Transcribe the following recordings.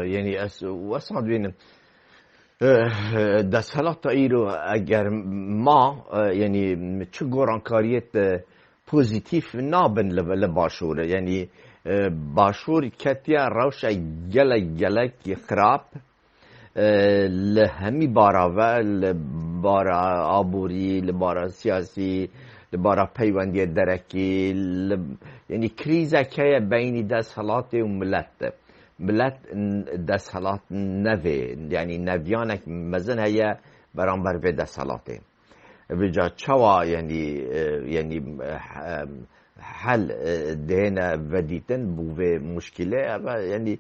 یعنی واسه بینم دستهلات ایرو اگر ما یعنی چه گرانکاریت پوزیتیف نابن لباشوره یعنی باشور کتیا روش گلک خراب لهمی باراوه لبارا آبوری لبارا سیاسی لبارا پیوندی درکی یعنی کریزه که بین دستهلات و ملت دستهلات نوی یعنی نویانک مزن هیا برانبر به دستهلاته بجا چوا یعنی حل دهنا ودیتن بوه مشکله یعنی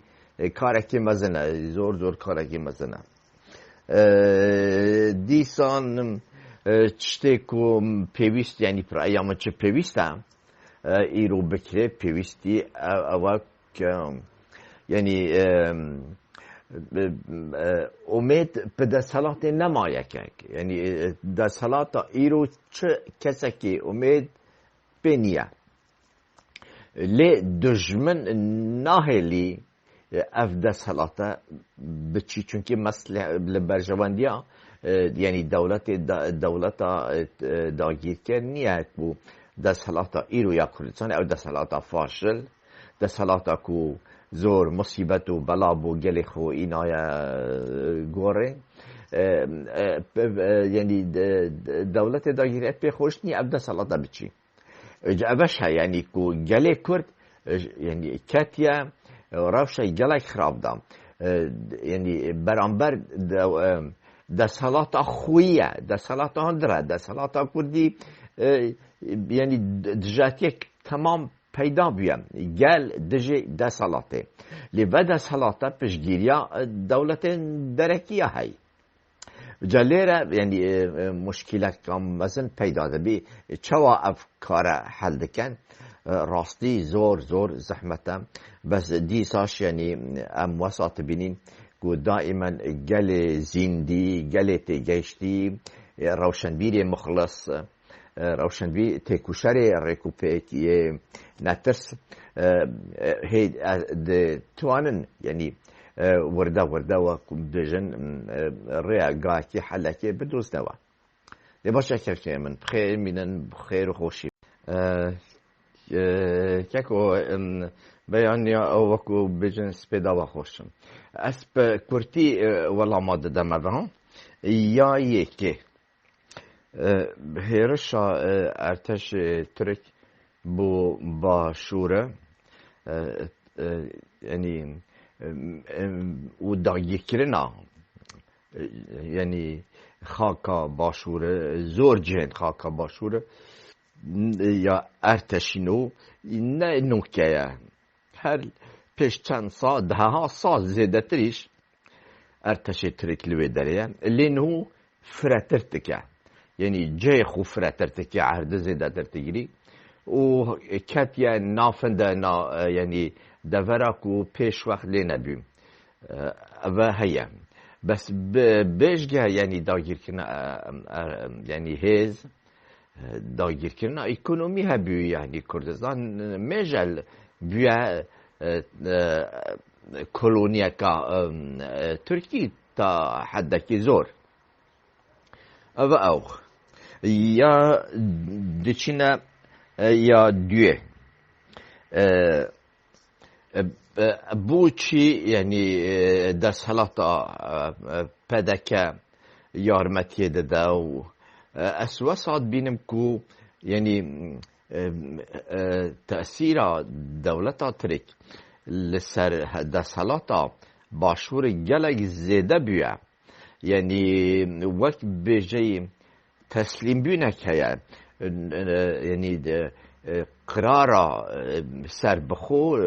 کارکی مزنه زور کارکی مزنه دیسان چته کو پیوست یعنی پر ایام چه پیوسته ایرو بکره پیوستی اول یعنی امید به دستهلات نمایه که یعنی دستهلات ایرو چه کسی که امید بینیه لی دجمن ناهلی اف دستهلات بچی چونکه مثل برجواندیا یعنی دولت داگیر که نیت بو دستهلات ایرو یا کردستان او دستهلات فاشل دستهلات کو زور مصیبت و بلا بو گلی خو اینای گوره یعنی دولت داگیریت به خوش نی اب دستهلات بچی اوش ها یعنی کو گلی کرد یعنی کتیا روش گلک خراب دام یعنی برانبر دستهلات خویه دستهلات هندره دستهلات کردی یعنی دجاتیک تمام پیدا بیم گل دجی دستهلاته لیو دستهلاته پشگیریا دولت درکیه های جلیره یعنی مشکلات کام مزن پیدا دبی چوا افکار حل دکن راستی زور زحمته بس دیساش یعنی ام وسط بینین کو دائما گل زیندی گل تگشتی روشنبیر مخلص روشنبی تکوشری ریکوپیتی نترس هی توانن یعنی ورده و بجن ریا گاکی حلکی بدوز نوا لباشه که من بخیر مینن بخیر و خوشی کاکو بیانیا وکو بجن سپیدا و خوشم اسب کرتی ولا ماده دمه یا یکی هیرشا ارتش ترک بو باشوره یعنی و داگی کرنا یعنی خاکا باشوره زور جهن خاکا باشوره یا ارتشینو نه نوکه هر پیش چند سال ده سال زیده تریش ارتش ترک لوی داره لینو فراترتکه یعنی جای خوب فراترتکه عهد زیده ترتگیری و کتیا نافنده یعنی دفراکو پیش وقت لی نبیم و هیا بس بشگه یعنی داگیر کنه یعنی هیز داگیر کنه اکونومی هبیو یعنی کردستان مجل بیا کلونیا که ترکی تا حدکی زور او یا دچینه یا دوی بو چی یعنی دستهلاتا پدکه یارمتیه داده و اسواسات بینم کو یعنی تأثیر دولتا ترک لسر دستهلاتا باشور گلگ زیده بیه یعنی وقت بجای تسلیم بینه که یعنی قرارا سر بخور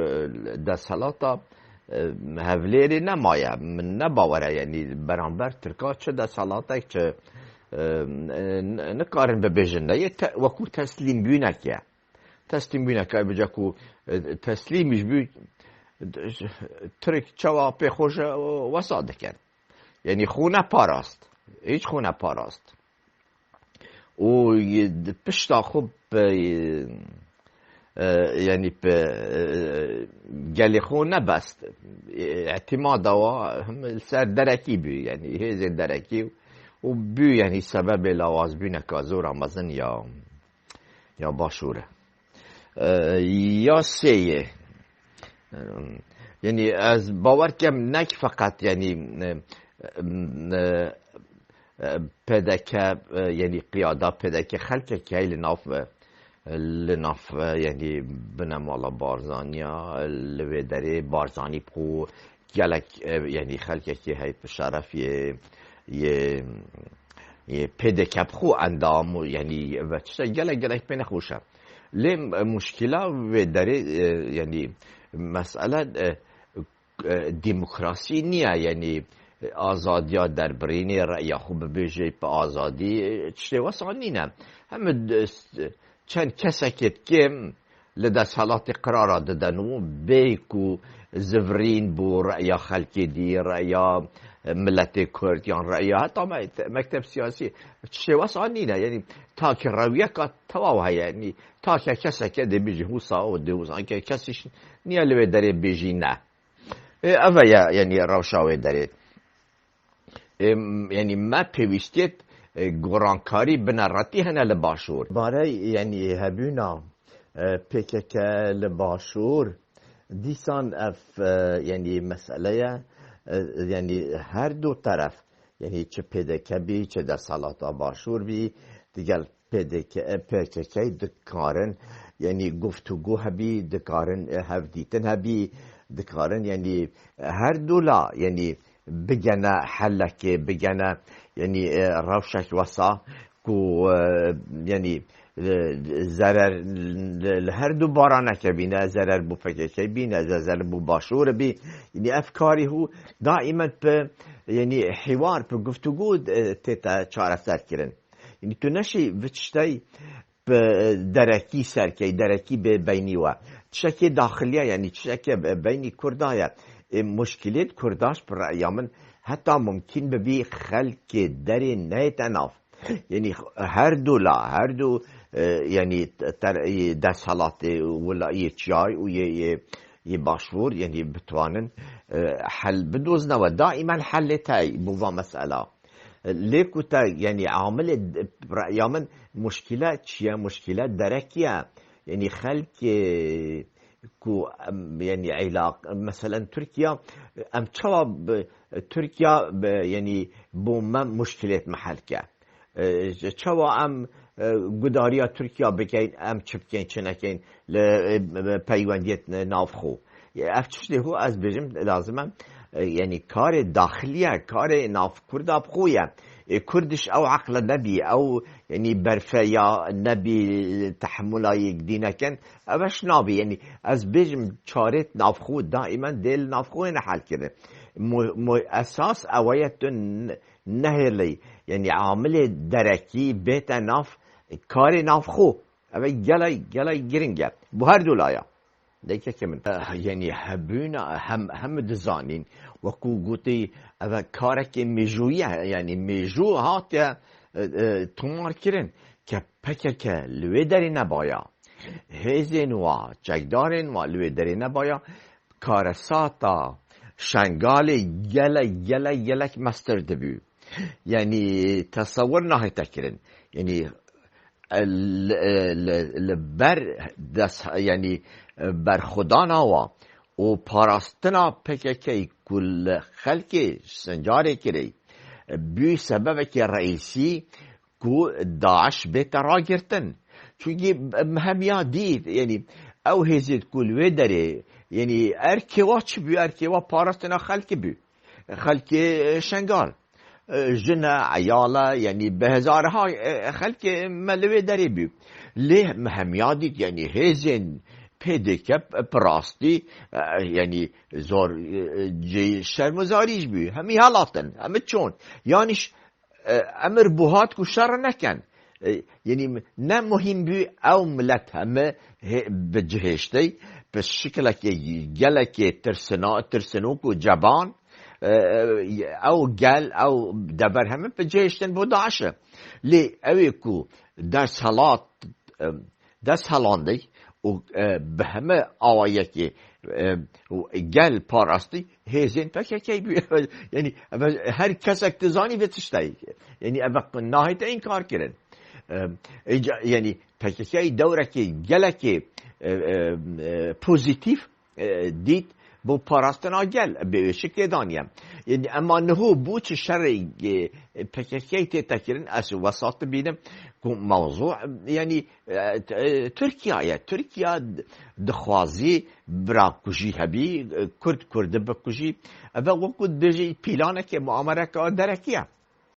دستهلاتا هفلیری نمایه من نباوره یعنی برانبر ترکا چه دستهلاتا چه نکارن ببیجن نه وکو تسلیم بینه که تسلیم بینه که بجا کو تسلیمش بی ترک چوا پی خوش وساده کن یعنی خونه پاراست هیچ خونه پاراست و پشتا خوب يعني قال خو نبست اعتماد هم سر دركي بي يعني هذا دركي وبي يعني سبب لواز بينا كازور مزن يا باشوره یا سیه یعنی از باور کم نک فقط یعنی پدکه یعنی قیاده پدکه خلق که لناف یعنی بنمالا بارزانیا لویدره بارزانی بخو گلک یعنی خلق که هی شرف یه پدکه بخو اندام یعنی و چه گلک بین خوشه لی مشکله و داره یعنی مسئله دموکراسی نیه یعنی آزادی ها در برین رأی خوب بیجه به آزادی چه واسانی نه همه چند کسکت که لدست حالات قرار دادنو بیکو زورین بو رأی خلکی دی رأی ملت کردیان رأی حتی مکتب سیاسی چه واسانی نه یعنی تا که رویه که تواوه یعنی تا که کسی که ده بیجی حوصا و ده حوصا که کسیش نیه لوه داره بیجی نه اوه یعنی روشاوه داره یعنی ما پیوستید گرانکاری بنراتی هنه لباشور باره یعنی هبونا پیکه لباشور دیسان اف یعنی مسئله یعنی هر دو طرف یعنی چه پیدکه بی چه در سالات باشور بی دیگر پیکه دکارن یعنی گفتگو هبی دکارن هفدیتن هبی دکارن یعنی هر دولا یعنی بگنه حلکه بگنه یعنی روشک وسا کو یعنی ضرر هر دو بارانه که بینه ضرر بو فکر بینه ضرر بو باشور بی یعنی افکاری هو دائما به یعنی حوار به گفتگو تیتا چاره سر کرن یعنی تو نشی وچتای به درکی سر که درکی به بینی و چشکی داخلیه یعنی چشکی بینی کردایه مشکلات کرداش پر رأی من حتی ممکن ببی خلق دری نیت ناف یعنی هر دو یعنی دست حالات ولایی چیای و یه باشور یعنی بتوانن حل بدوزنه و دائما حل تای بوا مسئله لیکو تا یعنی عامل رأی من مشکلات چیه مشکلات درکیه یعنی خلق کو یعنی علاق مثلا ترکیا ام چوا ترکیا یعنی بو من مشکلات محل که چوا ام گداریا ترکیا بکین ام چپکین چنکین پیوندیت نافخو افتشته هو از بجم لازمم یعنی کار داخلیه کار ناف کرد بخویه کردش او عقل نبی او یعنی برفیا نبی تحملای دینه کن اوش نابی یعنی از بجم چارت نافخو دائما دل نافخو نحل کرده اساس اوایت نهلی یعنی عامل درکی بیت ناف کار نافخو اوی گلای گرنگه بو هر دولایا دیگه که من یعنی هم دزانین وکو گوتی اوه کارک میجویه یعنی میجو هات تومار کرن که پکر که لوی داری نبایا هزین و چکدارین و لوی داری نبایا کارساتا شنگال گلک مستر دبیو یعنی تصور نهی تکرن یعنی یعنی بر خدا نوا و پاراستنا پککی کل خلقی سنجاره کری بی سبب که رئیسی کو داعش بیت را گرتن چونکه مهمیا دید یعنی او هزید کل وی داره یعنی ارکیوا چی بی ارکیوا پاراستنا خلقی بی خلقی شنگال جنه عیاله یعنی به هزارها خلق ملوی داری بی لی مهمیا دید یعنی هزین پیدکه پراستی یعنی زور شرمزاریش بی همی حالاتن همی چون یعنیش امر بوهات کو شر نکن یعنی نه مهم بی او ملت همه بجهشتی به شکل که گله که ترسنو کو جبان او گل او دبر همه به جهشتن بو داعشه لی اوی کو در سالات دست هلاندی و به همه آوایه که گل پاراستی هزین پککی یعنی هر کس اکتزانی به تشتایی یعنی اوقت نهایت این کار کردن یعنی پککی دوره که گله که پوزیتیف دید بو پاراستنا گل به شکل دانیم یعنی اما نهو بوچ شرعی پککی تکرین از وسط بینم موضوع یعنی ترکیه دخوازی برا کجی هبی کرد بکجی و وقت بجی پیلانه که معامره که درکیه